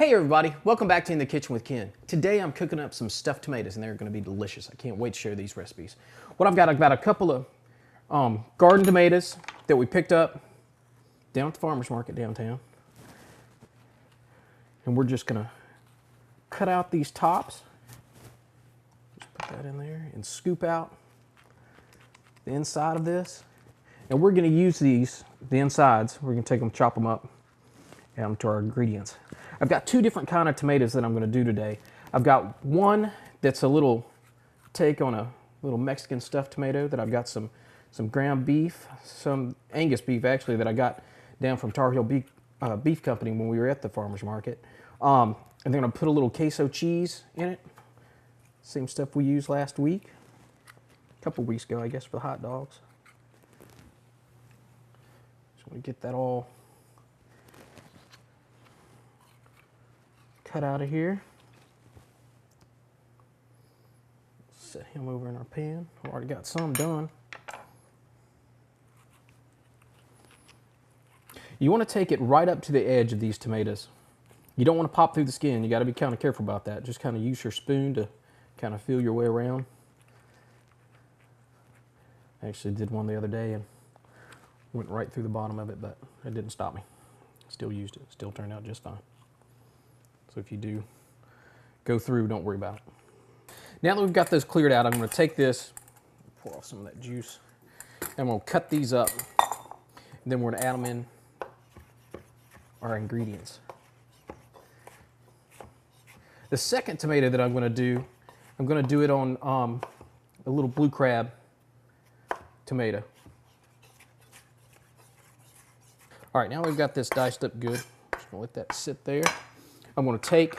Hey everybody, welcome back to In the Kitchen with Ken. Today I'm cooking up some stuffed tomatoes and they're going to be delicious. I can't wait to share these recipes. What I've got a couple of garden tomatoes that we picked up down at the farmer's market downtown. And we're just going to cut out these tops. Just put that in there and scoop out the inside of this. And we're going to use these, the insides, we're going to take them, chop them up, add them to our ingredients. I've got two different kind of tomatoes that I'm going to do today. I've got one that's a little take on a little Mexican stuffed tomato that I've got some ground beef, some Angus beef actually that I got down from Tar Heel Beef Company when we were at the farmer's market. And then I'm going to put a little queso cheese in it. Same stuff we used last week. A couple weeks ago, I guess, for the hot dogs. Just want to get that all cut out of here. Set him over in our pan. I've already got some done. You want to take it right up to the edge of these tomatoes. You don't want to pop through the skin. You got to be kind of careful about that. Just kind of use your spoon to kind of feel your way around. I actually did one the other day and went right through the bottom of it, but it didn't stop me. Still used it. Still turned out just fine. So if you do go through, don't worry about it. Now that we've got those cleared out, I'm going to take this, pour off some of that juice, and we'll cut these up. And then we're going to add them in our ingredients. The second tomato that I'm going to do it on a little blue crab tomato. All right, now we've got this diced up good. Just going to let that sit there. I'm going to take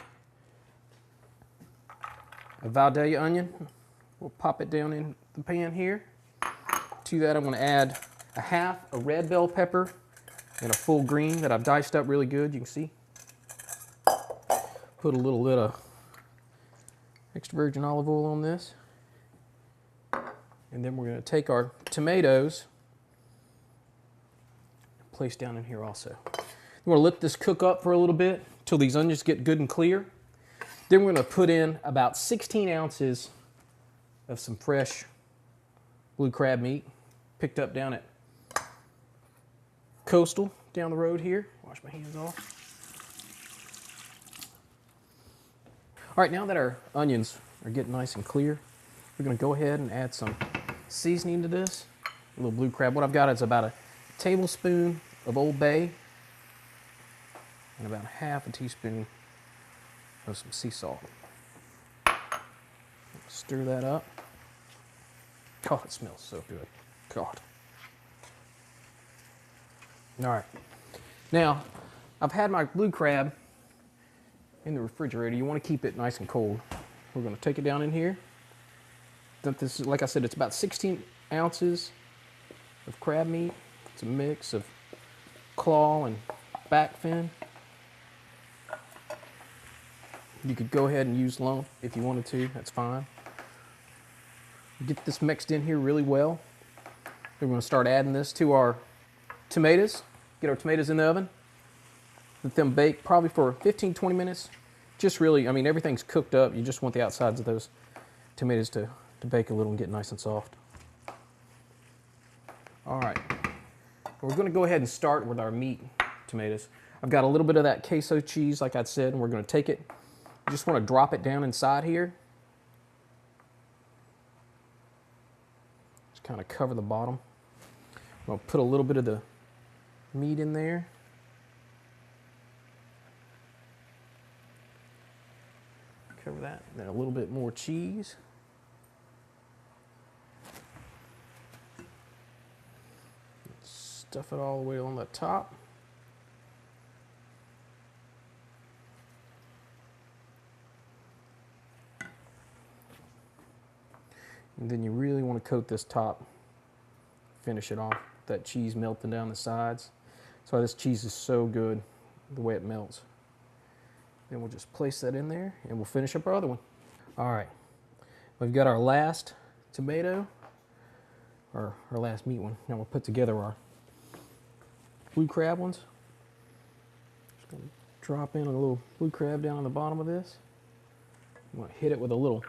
a Vidalia onion. We'll pop it down in the pan here. To that, I'm going to add a half a red bell pepper and a full green that I've diced up really good. You can see. Put a little bit of extra virgin olive oil on this. And then we're going to take our tomatoes and place down in here also. We're going to let this cook up for a little bit till these onions get good and clear. Then we're going to put in about 16 ounces of some fresh blue crab meat picked up down at Coastal down the road here. Wash my hands off. All right, now that our onions are getting nice and clear, we're going to go ahead and add some seasoning to this. A little blue crab. What I've got is about a tablespoon of Old Bay and about half a teaspoon of some sea salt. Stir that up. God, it smells so good. God. All right. Now, I've had my blue crab in the refrigerator. You want to keep it nice and cold. We're going to take it down in here. This, like I said, it's about 16 ounces of crab meat. It's a mix of claw and back fin. You could go ahead and use lump if you wanted to, that's fine. Get this mixed in here really well. We're going to start adding this to our tomatoes. Get our tomatoes in the oven. Let them bake probably for 15-20 minutes. Just really, I mean, everything's cooked up. You just want the outsides of those tomatoes to bake a little and get nice and soft. All right. We're going to go ahead and start with our meat tomatoes. I've got a little bit of that queso cheese, like I said, and we're going to take it. You just want to drop it down inside here. Just kind of cover the bottom. I'm going to put a little bit of the meat in there. Cover that. Then a little bit more cheese. Stuff it all the way on the top. And then you really want to coat this top, finish it off, that cheese melting down the sides. That's why this cheese is so good, the way it melts. Then we'll just place that in there and we'll finish up our other one. All right, we've got our last tomato, or our last meat one. Now we'll put together our blue crab ones. Just gonna drop in a little blue crab down on the bottom of this. I'm going to hit it with a little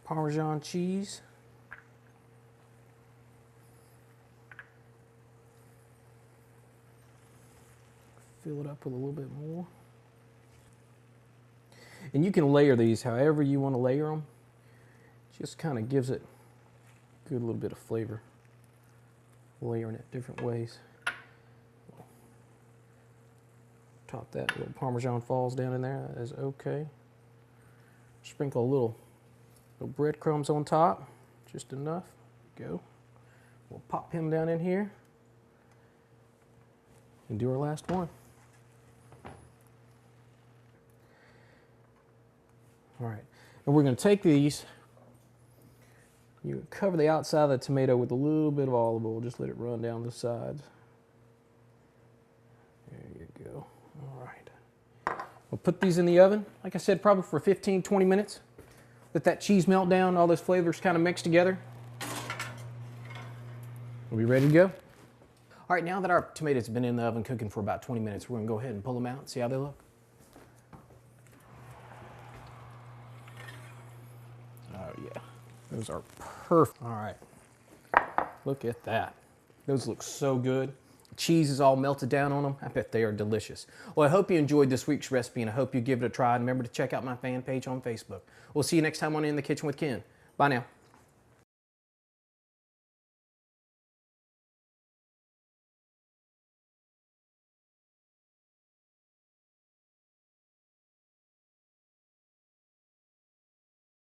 Parmesan cheese. Fill it up with a little bit more. And you can layer these however you want to layer them. Just kind of gives it a good little bit of flavor. Layering it different ways. Top that, little Parmesan falls down in there. That is okay. Sprinkle a little breadcrumbs on top, just enough. Go. We'll pop him down in here and do our last one. All right, and we're going to take these. You cover the outside of the tomato with a little bit of olive oil. Just let it run down the sides. There you go. All right. We'll put these in the oven. Like I said, probably for 15-20 minutes. Let that cheese melt down, all those flavors kind of mix together. We'll be ready to go. All right, now that our tomatoes have been in the oven cooking for about 20 minutes, we're going to go ahead and pull them out and see how they look. Oh yeah, those are perfect. All right, look at that. Those look so good. Cheese is all melted down on them. I bet they are delicious. Well, I hope you enjoyed this week's recipe, and I hope you give it a try. And remember to check out my fan page on Facebook. We'll see you next time on In the Kitchen with Ken. Bye now.